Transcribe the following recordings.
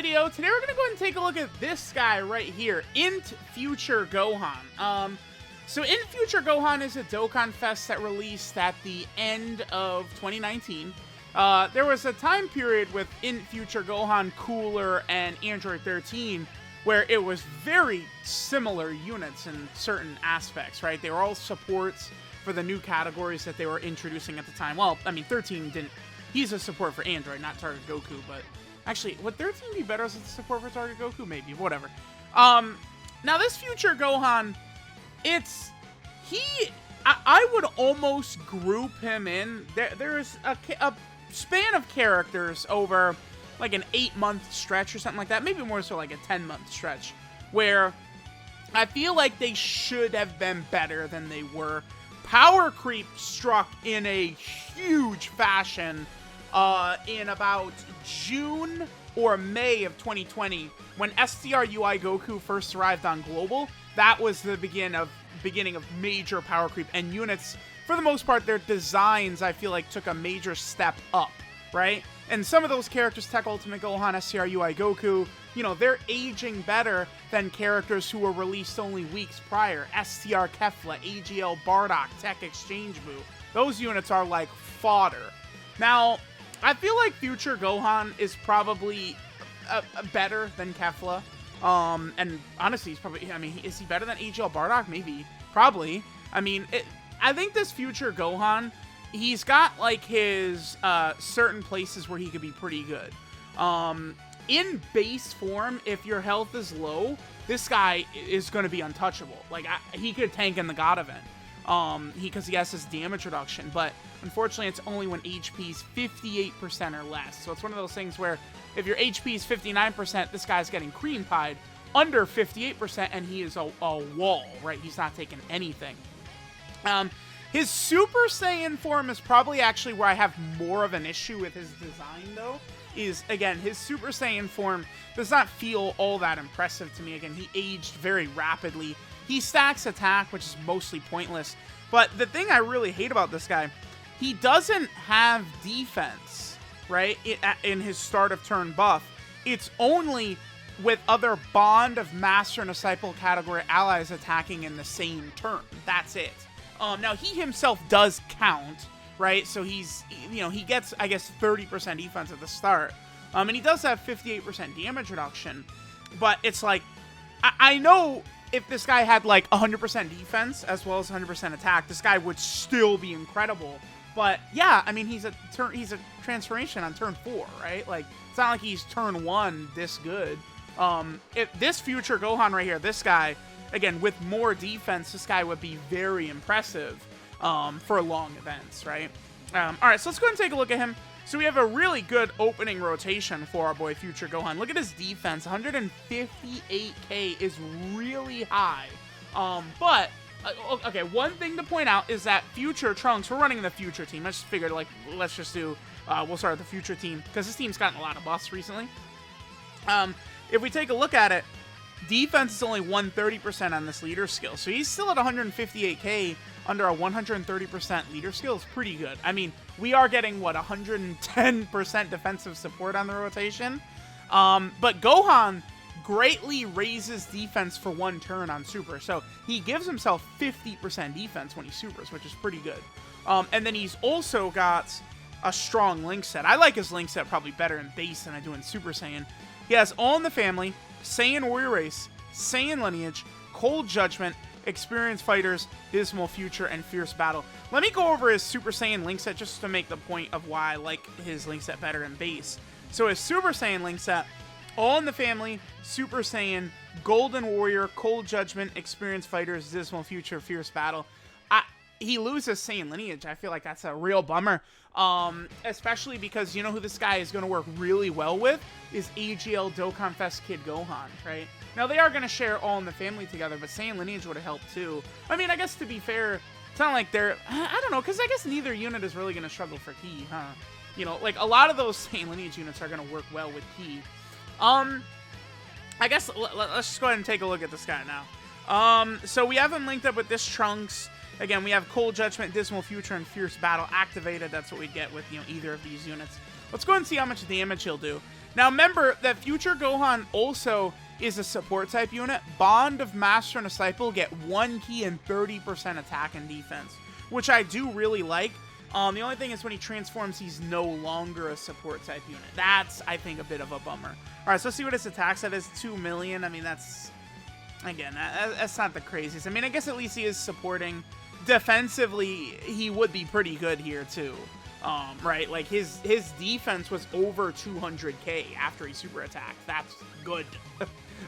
video. Today we're gonna go ahead and take a look at this guy right here, INT Future Gohan. So INT Future Gohan is a Dokkan Fest that released at the end of 2019. There was a time period with INT Future Gohan, Cooler, and Android 13 where it was very similar units in certain aspects, right? They were all supports for the new categories that they were introducing at the time. Well, I mean, 13 didn't. He's a support for Android, not Target Goku, but actually, would 13 be better as a support for Target Goku? Maybe, whatever. Now this Future Gohan, I would almost group him in. There's a span of characters over like an 8-month stretch or something like that, maybe more so like a 10-month stretch, where I feel like they should have been better than they were. Power creep struck in a huge fashion in about June or May of 2020 when STRUI Goku first arrived on Global. That was the beginning of major power creep, and units, for the most part, their designs, I feel like, took a major step up, right? And some of those characters, Tech Ultimate Gohan, STRUI Goku, you know, they're aging better than characters who were released only weeks prior. STR Kefla, AGL Bardock, Tech Exchange Boo. Those units are like fodder. Now, I feel like Future Gohan is probably better than Kefla. And honestly, he's probably, I mean, is he better than AGL Bardock? Maybe. Probably. I mean, I think this Future Gohan, he's got like his certain places where he could be pretty good. In base form, if your health is low, this guy is going to be untouchable. Like, he could tank in the God event. Because he has his damage reduction, but unfortunately it's only when HP is 58% or less. So it's one of those things where if your HP is 59%, this guy's getting cream pied. Under 58%, and he is a wall, right? He's not taking anything. His Super Saiyan form is probably actually where I have more of an issue with his design, though. Is, again, his Super Saiyan form does not feel all that impressive to me. Again, he aged very rapidly. He stacks attack, which is mostly pointless. But the thing I really hate about this guy, he doesn't have defense, right, in his start of turn buff. It's only with other Bond of Master and Disciple category allies attacking in the same turn. That's it. Now, he himself does count, right? So he's, you know, he gets, I guess, 30% defense at the start. And he does have 58% damage reduction. But it's like, I know if this guy had like 100% defense as well as 100% attack, this guy would still be incredible. But yeah, I mean, he's a transformation on turn 4, right? Like, it's not like he's turn 1 this good. If this Future Gohan right here, this guy, again, with more defense, this guy would be very impressive for long events, right? All right, so let's go ahead and take a look at him. So we have a really good opening rotation for our boy Future Gohan. Look at his defense. 158k is really high. But, okay, one thing to point out is that Future Trunks, we're running the Future team. I just figured, like, let's just do, we'll start with the Future team, because this team's gotten a lot of buffs recently. If we take a look at it, defense is only 130% on this leader skill. So he's still at 158k under a 130% leader skill. Is pretty good. I mean, we are getting, what, 110% defensive support on the rotation? But Gohan greatly raises defense for one turn on Super. So he gives himself 50% defense when he Supers, which is pretty good. And then he's also got a strong link set. I like his link set probably better in base than I do in Super Saiyan. He has All in the Family, Saiyan Warrior Race, Saiyan Lineage, Cold Judgment, Experienced Fighters, Dismal Future, and Fierce Battle. Let me go over his Super Saiyan link set just to make the point of why I like his link set better in base. So his Super Saiyan link set, All in the Family, Super Saiyan, Golden Warrior, Cold Judgment, Experienced Fighters, Dismal Future, Fierce Battle. He loses Saiyan Lineage. I feel like that's a real bummer. Especially because you know who this guy is going to work really well with is AGL Dokkan Fest Kid Gohan, right? Now, they are going to share All in the Family together, but Saiyan Lineage would have helped too. I mean, I guess to be fair, it's not like they're, I don't know, because I guess neither unit is really going to struggle for Ki, huh? You know, like a lot of those Saiyan Lineage units are going to work well with Ki. I guess let's just go ahead and take a look at this guy now. So we have him linked up with this Trunks. Again, we have Cold Judgment, Dismal Future, and Fierce Battle activated. That's what we get with, either of these units. Let's go and see how much damage he'll do. Now, remember that Future Gohan also is a support type unit. Bond of Master and Disciple get 1 key and 30% attack and defense, which I do really like. The only thing is when he transforms, he's no longer a support type unit. That's, I think, a bit of a bummer. All right, so let's see what his attack set is. 2 million. I mean, that's, again, that's not the craziest. I mean, I guess at least he is supporting. Defensively, he would be pretty good here, too. Right? Like, his defense was over 200k after he super attacked. That's good.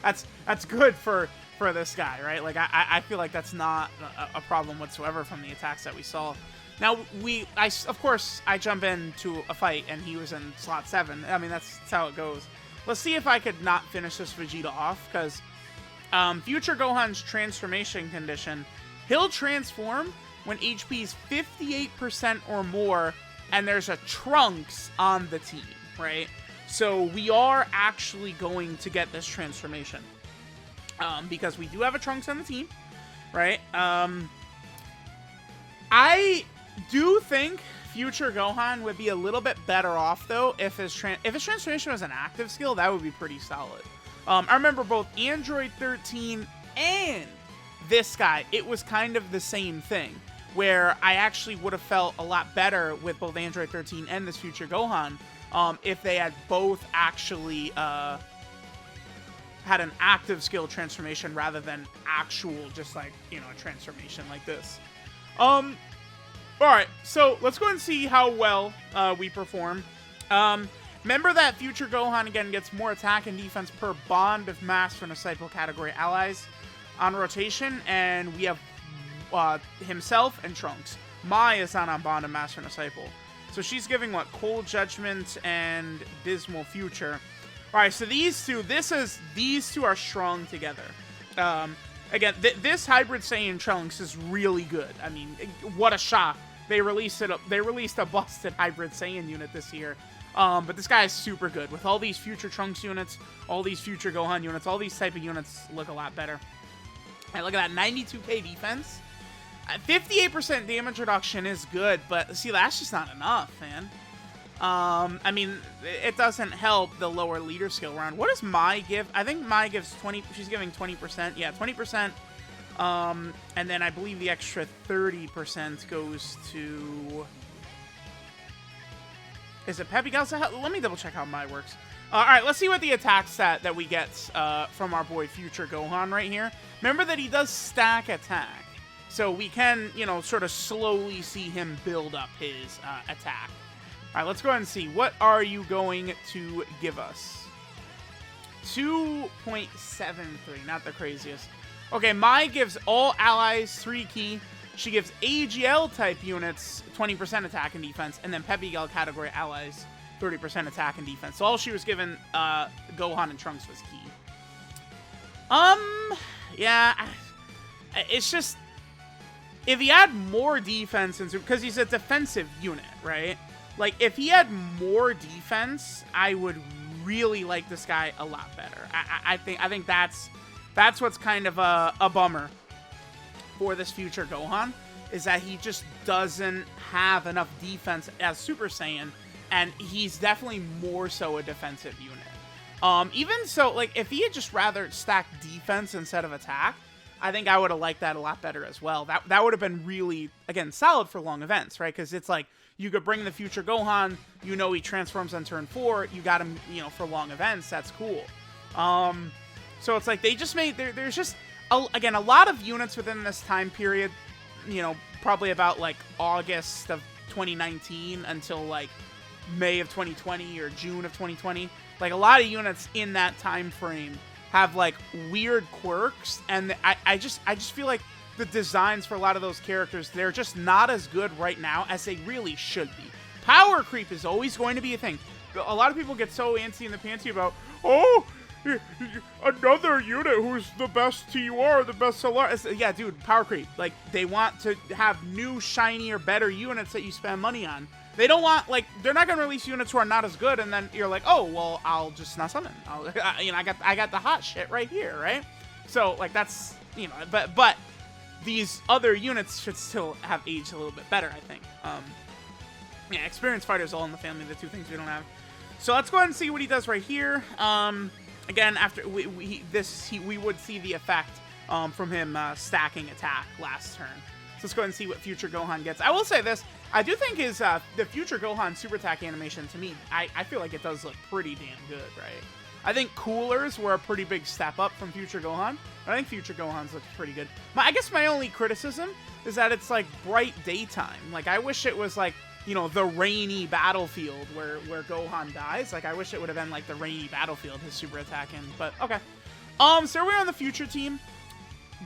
that's good for this guy, right? Like, I feel like that's not a problem whatsoever from the attacks that we saw. Now, of course, I jump into a fight, and he was in slot 7. I mean, that's how it goes. Let's see if I could not finish this Vegeta off, because Future Gohan's transformation condition, he'll transform when HP is 58% or more, and there's a Trunks on the team, right? So we are actually going to get this transformation, because we do have a Trunks on the team, right? I do think Future Gohan would be a little bit better off, though, if his transformation was an active skill. That would be pretty solid. I remember both Android 13 and this guy, it was kind of the same thing, where I actually would have felt a lot better with both Android 13 and this Future Gohan if they had both actually had an active skill transformation rather than actual, just like, a transformation like this. Alright, so let's go and see how well we perform. Remember that Future Gohan, again, gets more attack and defense per Bond of Master and Disciple category allies on rotation, and we have himself and Trunks. Mai is not on Bond of Master and Disciple. So she's giving, what, Cold Judgment and Dismal Future. Alright, so these two are strong together. Again, this Hybrid Saiyan Trunks is really good. I mean, what a shock. They released a busted Hybrid Saiyan unit this year. But this guy is super good. With all these Future Trunks units, all these Future Gohan units, all these type of units look a lot better. Hey, look at that, 92k defense. 58% damage reduction is good, but see, that's just not enough, man. I mean, it doesn't help the lower leader skill round. What does Mai give? I think Mai gives 20. She's giving 20%. Yeah, 20%. And then I believe the extra 30% goes to... Is it Peppy Gal? Let me double check how Mai works. Alright, let's see what the attack stat that we get from our boy Future Gohan right here. Remember that he does stack attack. So we can, sort of slowly see him build up his attack. Alright, let's go ahead and see. What are you going to give us? 2.73. Not the craziest. Okay, Mai gives all allies 3 key. She gives AGL-type units 20% attack and defense, and then Peppy Gal category allies 30% attack and defense. So all she was given Gohan and Trunks was key. Yeah, it's just... If he had more defense, because he's a defensive unit, right? Like, if he had more defense, I would really like this guy a lot better. I think that's what's kind of a bummer for this Future Gohan, is that he just doesn't have enough defense as Super Saiyan, and he's definitely more so a defensive unit. Even so, like, if he had just rather stacked defense instead of attack, I think I would have liked that a lot better as well. That would have been really, again, solid for long events, right? Because it's like, you could bring the Future Gohan, he transforms on turn 4, you got him, for long events, that's cool. So it's like, they just made, there's just, again, a lot of units within this time period, probably about, like, August of 2019 until, like, May of 2020 or June of 2020. Like, a lot of units in that time frame have, like, weird quirks, and I just feel like the designs for a lot of those characters, they're just not as good right now as they really should be. Power creep is always going to be a thing. A lot of people get so antsy in the pantsy about, oh, another unit who's the best TUR, the best Solar. Yeah, dude, power creep. Like, they want to have new, shinier, better units that you spend money on. They don't want, like, they're not going to release units who are not as good, and then you're like, oh, well, I'll just not summon. I got the hot shit right here, right? So, like, that's, but these other units should still have aged a little bit better, I think. Yeah, experienced fighters all in the family, the two things we don't have. So let's go ahead and see what he does right here. Again, after we would see the effect from him stacking attack last turn. So let's go ahead and see what future Gohan gets. I will say this. I do think his the future Gohan super attack animation, to me, I feel like it does look pretty damn good, right? I think coolers were a pretty big step up from future Gohan. But I think future Gohan's looks pretty good. I guess my only criticism is that it's like bright daytime. Like, I wish it was like, you know, the rainy battlefield where Gohan dies. Like, I wish it would have been like the rainy battlefield, his super attack in. But okay. So we're on the future team.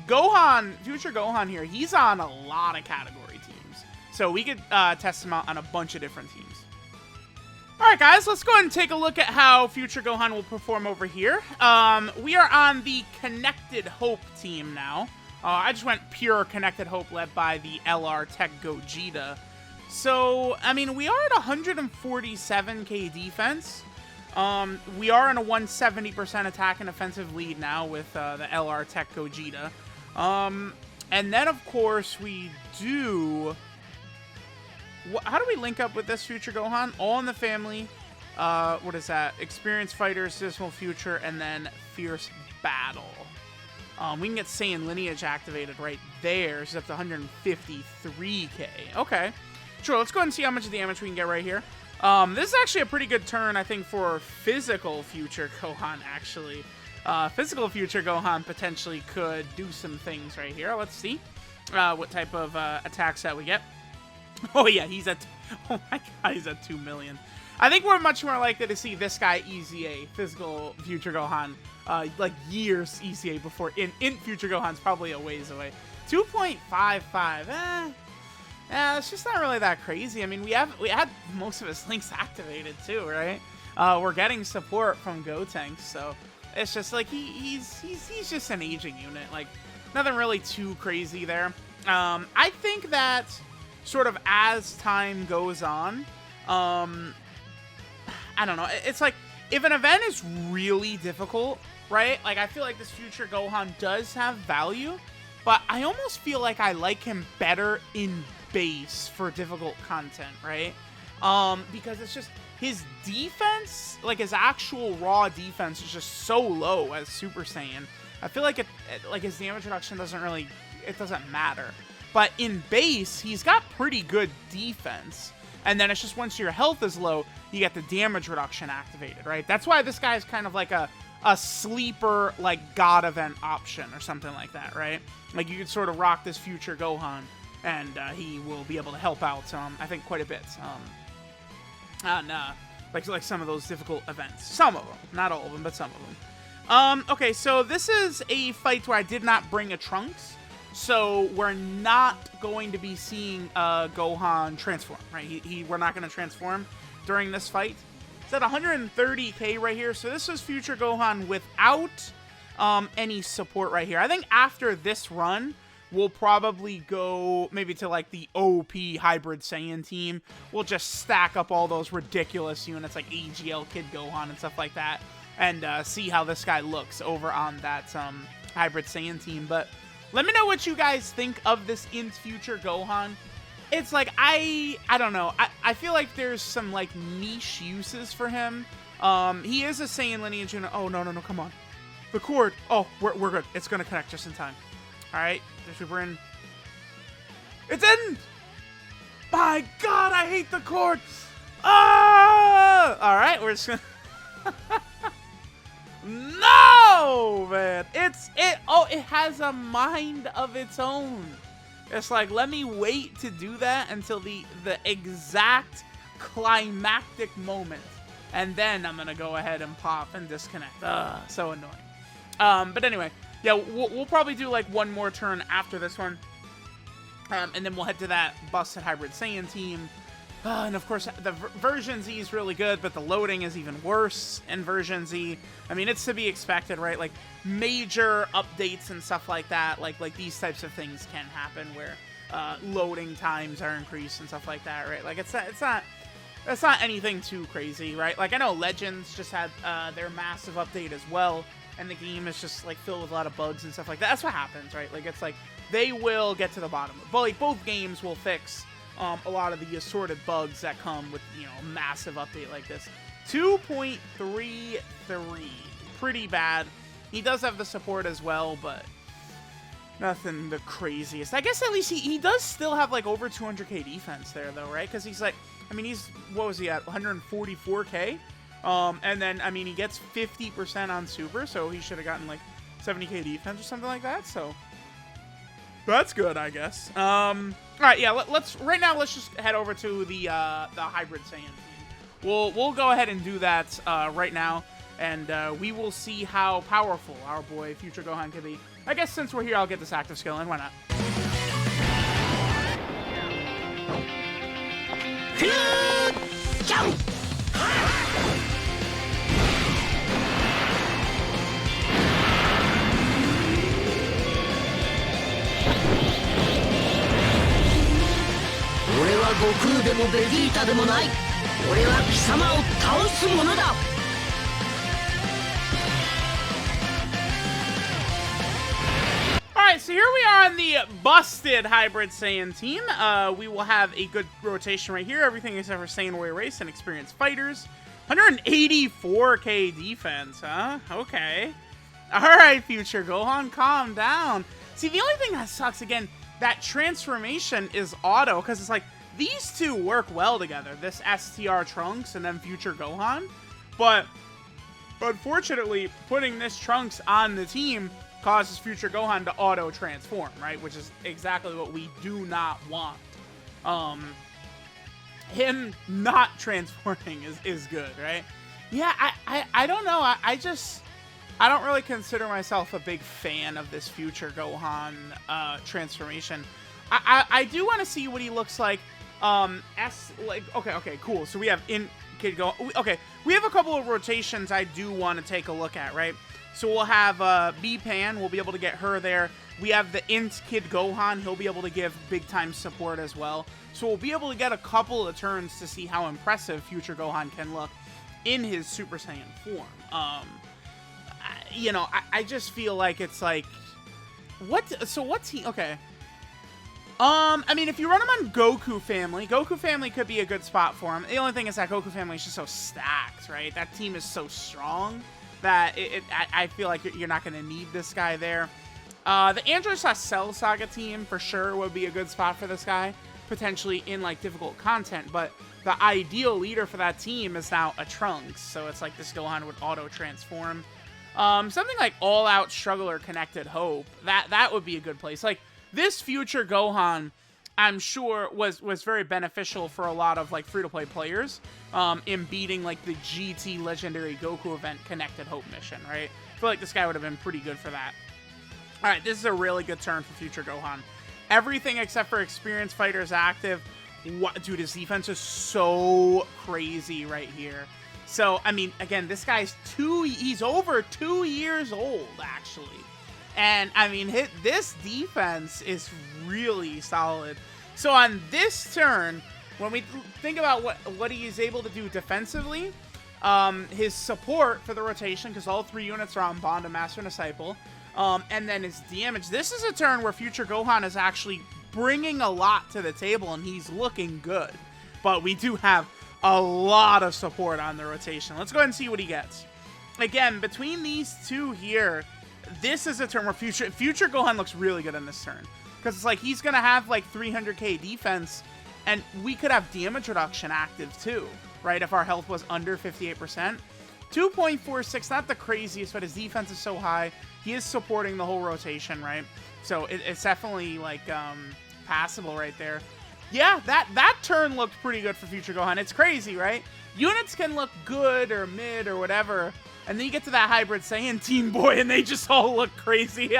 Gohan, future Gohan here, he's on a lot of category teams. So we could test him out on a bunch of different teams. Alright guys, let's go ahead and take a look at how future Gohan will perform over here. We are on the Connected Hope team now. I just went pure Connected Hope led by the LR Tech Gogeta. So, I mean, we are at 147k defense. We are in a 170% attack and offensive lead now with the LR Tech Gogeta. And then, of course, we do... How do we link up with this future Gohan? All in the family. What is that? Experienced Fighters, Dismal Future, and then Fierce Battle. We can get Saiyan Lineage activated right there. It's up to 153k. Okay. Sure, let's go ahead and see how much damage we can get right here. This is actually a pretty good turn, I think, for physical future Gohan, actually. Physical future Gohan potentially could do some things right here. Let's see what type of attacks that we get. Oh, yeah, he's at... Oh, my God, he's at 2 million. I think we're much more likely to see this guy EZA, physical future Gohan, like years EZA before in future Gohan's probably a ways away. 2.55, it's just not really that crazy. I mean, we had most of his links activated too, right? We're getting support from Gotenks, so it's just like he's just an aging unit. Like, nothing really too crazy there. I think that sort of as time goes on, I don't know. It's like if an event is really difficult, right? Like, I feel like this future Gohan does have value, but I almost feel like I like him better in base for difficult content, right? Because it's just his defense, like his actual raw defense, is just so low as Super Saiyan. I feel like like his damage reduction doesn't matter. But in base, he's got pretty good defense. And then it's just once your health is low, you get the damage reduction activated, right? That's why this guy is kind of like a sleeper, like, God event option or something like that, right? Like, you could sort of rock this future Gohan, and he will be able to help out, I think, quite a bit. Like some of those difficult events. Some of them. Not all of them, but some of them. Okay, so this is a fight where I did not bring a Trunks. So we're not going to be seeing Gohan transform, right? We're not going to transform during this fight. It's at 130k right here. So this is future Gohan without any support right here. I think after this run, we'll probably go maybe to like the OP Hybrid Saiyan team. We'll just stack up all those ridiculous units like AGL Kid Gohan and stuff like that, and see how this guy looks over on that Hybrid Saiyan team. But let me know what you guys think of this INT future Gohan. It's like, I don't know. I feel like there's some like niche uses for him. He is a Saiyan lineage unit. Oh, no, come on. The cord. Oh, we're good. It's going to connect just in time. All right. We're in. It's in! My God, I hate the cord. Ah! All right, we're just going to... No, man. It has a mind of its own. It's like, let me wait to do that until the exact climactic moment, and then I'm gonna go ahead and pop and disconnect. So annoying. But anyway, yeah, we'll probably do like one more turn after this one, and then we'll head to that busted Hybrid Saiyan team. And of course, the version Z is really good, but the loading is even worse in version Z. I mean, it's to be expected, right? Like, major updates and stuff like that, like these types of things can happen where loading times are increased and stuff like that, right? Like, it's not anything too crazy, right? Like, I know Legends just had their massive update as well, and the game is just like filled with a lot of bugs and stuff like that. That's what happens, right? Like, it's like they will get to the bottom of it. But like, both games will fix a lot of the assorted bugs that come with, you know, a massive update like this. 2.33, pretty bad. He does have the support as well, but nothing the craziest. I guess at least he does still have like over 200k defense there though, right? Because he's like, I mean, he's, what was he at, 144k? And then, I mean, he gets 50% on super, so he should have gotten like 70k defense or something like that, so that's good, I guess. All right, yeah, let's just head over to the Hybrid Saiyan team. We'll go ahead and do that right now, and we will see how powerful our boy Future Gohan can be. I guess since we're here, I'll get this active skill in. Why not? Alright, so here we are on the busted Hybrid Saiyan team. We will have a good rotation right here. Everything except for Saiyan Warrior Race and experienced fighters. 184k defense, huh? Okay. Alright, Future Gohan, calm down. See, the only thing that sucks, again, that transformation is auto, because it's like, these two work well together, this STR Trunks and then Future Gohan, but unfortunately, putting this Trunks on the team causes Future Gohan to auto-transform, right? Which is exactly what we do not want. Him not transforming is good, right? Yeah, I don't know, I don't really consider myself a big fan of this Future Gohan transformation. I do want to see what he looks like. Okay, cool. So we have Kid Gohan. Okay, we have a couple of rotations I do want to take a look at, right? So we'll have B-Pan. We'll be able to get her there. We have the INT Kid Gohan. He'll be able to give big-time support as well. So we'll be able to get a couple of turns to see how impressive Future Gohan can look in his Super Saiyan form. You know, I just feel like it's like, what's he? Okay. I mean, if you run him on Goku Family could be a good spot for him. The only thing is that Goku Family is just so stacked, right? That team is so strong that I feel like you're not going to need this guy there. The Android/Cell Saga team for sure would be a good spot for this guy, potentially in like difficult content, but the ideal leader for that team is now a Trunks, so it's like this Gohan would auto-transform. Something like All Out Struggler Connected Hope, that would be a good place. Like, this Future Gohan, I'm sure, was very beneficial for a lot of like free-to-play players in beating like the GT Legendary Goku event Connected Hope mission, right? I feel like this guy would have been pretty good for that. All right, this is a really good turn for Future Gohan. Everything except for experienced fighters active. What, dude, his defense is so crazy right here. So, I mean, again, this guy's he's over 2 years old, actually. And, I mean, this defense is really solid. So, on this turn, when we think about what he is able to do defensively, his support for the rotation, because all 3 units are on Bond, a Master, and a Disciple, and then his damage. This is a turn where Future Gohan is actually bringing a lot to the table, and he's looking good. But we do have a lot of support on the rotation. Let's go ahead and see what he gets. Again, between these two here, this is a turn where Future Gohan looks really good in this turn. Because it's like he's going to have like 300k defense, and we could have damage reduction active too, right? If our health was under 58%. 2.46, not the craziest, but his defense is so high. He is supporting the whole rotation, right? So it's definitely like passable right there. Yeah, that turn looked pretty good for Future Gohan. It's crazy, right? Units can look good or mid or whatever, and then you get to that Hybrid Saiyan team, boy, and they just all look crazy.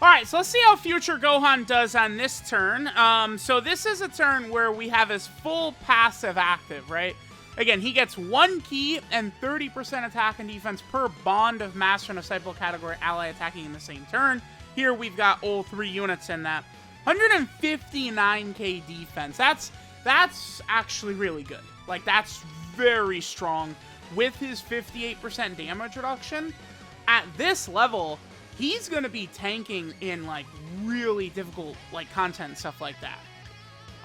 Alright, so let's see how Future Gohan does on this turn. So this is a turn where we have his full passive active, right? Again, he gets 1 key and 30% attack and defense per bond of Master and Disciple category ally attacking in the same turn. Here we've got all 3 units in that. 159k defense. That's actually really good. Like, that's very strong with his 58% damage reduction. At this level, he's going to be tanking in, like, really difficult, like, content and stuff like that.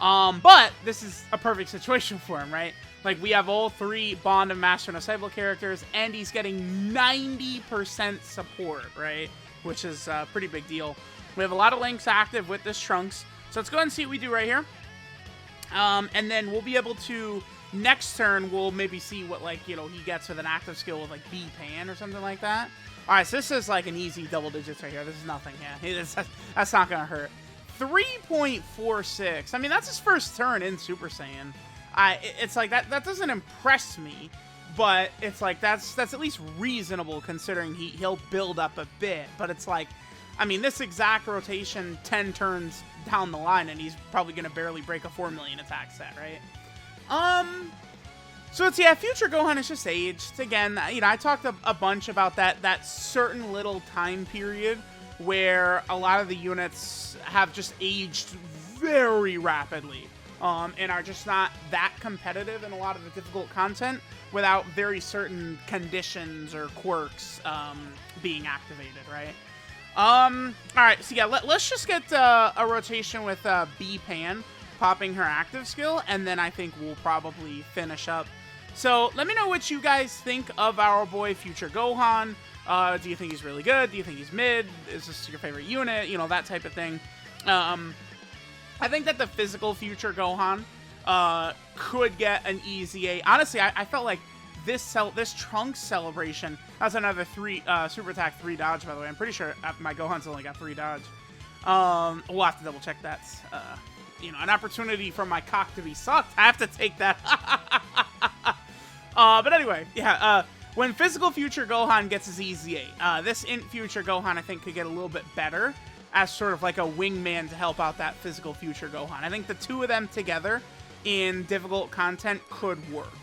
But this is a perfect situation for him, right? Like, we have all 3 Bond and Master and Disciple characters, and he's getting 90% support, right? Which is a pretty big deal. We have a lot of links active with this Trunks. So let's go ahead and see what we do right here. And then we'll be able to, next turn, we'll maybe see what, like, you know, he gets with an active skill with, like, B-Pan or something like that. Alright, so this is, like, an easy double digits right here. This is nothing, yeah. That's not gonna hurt. 3.46. I mean, that's his first turn in Super Saiyan. It's like, that doesn't impress me, but it's like, that's at least reasonable considering he'll build up a bit. But it's like, I mean, this exact rotation 10 turns down the line, and he's probably going to barely break a 4 million attack set, right? So it's, yeah, Future Gohan is just aged. Again, you know, I talked a bunch about that certain little time period where a lot of the units have just aged very rapidly, and are just not that competitive in a lot of the difficult content without very certain conditions or quirks being activated, right? Alright, so yeah, let's just get a rotation with B-Pan popping her active skill, and then I think we'll probably finish up. So let me know what you guys think of our boy Future Gohan. Do you think he's really good? Do you think he's mid? Is this your favorite unit? You know, that type of thing. I think that the physical Future Gohan could get an easy A. Honestly, I felt like this Trunks celebration, that's another 3 super attack 3 dodge, by the way. I'm pretty sure my Gohan's only got 3 dodge. We'll have to double check that. You know, an opportunity for my cock to be sucked. I have to take that. But anyway, yeah, when physical Future Gohan gets his easy A, this INT Future Gohan, I think, could get a little bit better as sort of like a wingman to help out that physical Future Gohan. I think the 2 of them together in difficult content could work,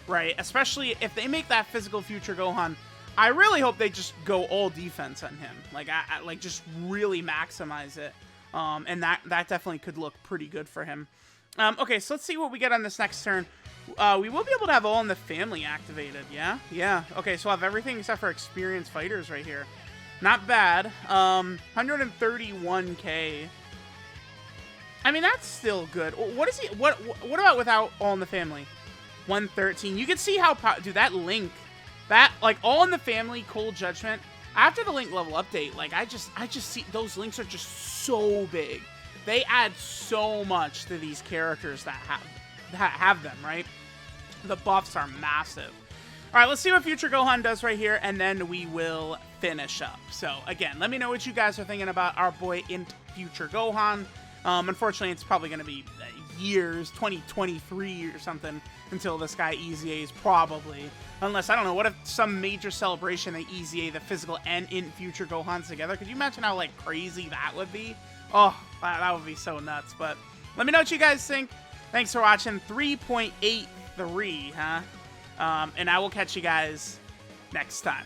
right? Especially if they make that physical Future Gohan, I really hope they just go all defense on him. Like, like just really maximize it. And that definitely could look pretty good for him. Okay, so let's see what we get on this next turn. We will be able to have All in the Family activated, yeah? Yeah. Okay, so I'll have everything except for experienced fighters right here. Not bad. 131k. I mean, that's still good. What is he? What about without All in the Family? 113. You can see how, dude, that link, that, like, All in the Family, Cold Judgment, after the link level update, like, I just see those links are just so big. They add so much to these characters that have them, right? The buffs are massive. All right, let's see what Future Gohan does right here, and then we will finish up. So, again, let me know what you guys are thinking about our boy INT Future Gohan. Unfortunately, it's probably going to be years, 2023 or something, until this guy EZAs, probably. Unless, I don't know, what if some major celebration they EZA the physical and INT Future Gohans together? Could you imagine how, like, crazy that would be? Oh, that would be so nuts. But let me know what you guys think. Thanks for watching. 3.83, huh? And I will catch you guys next time.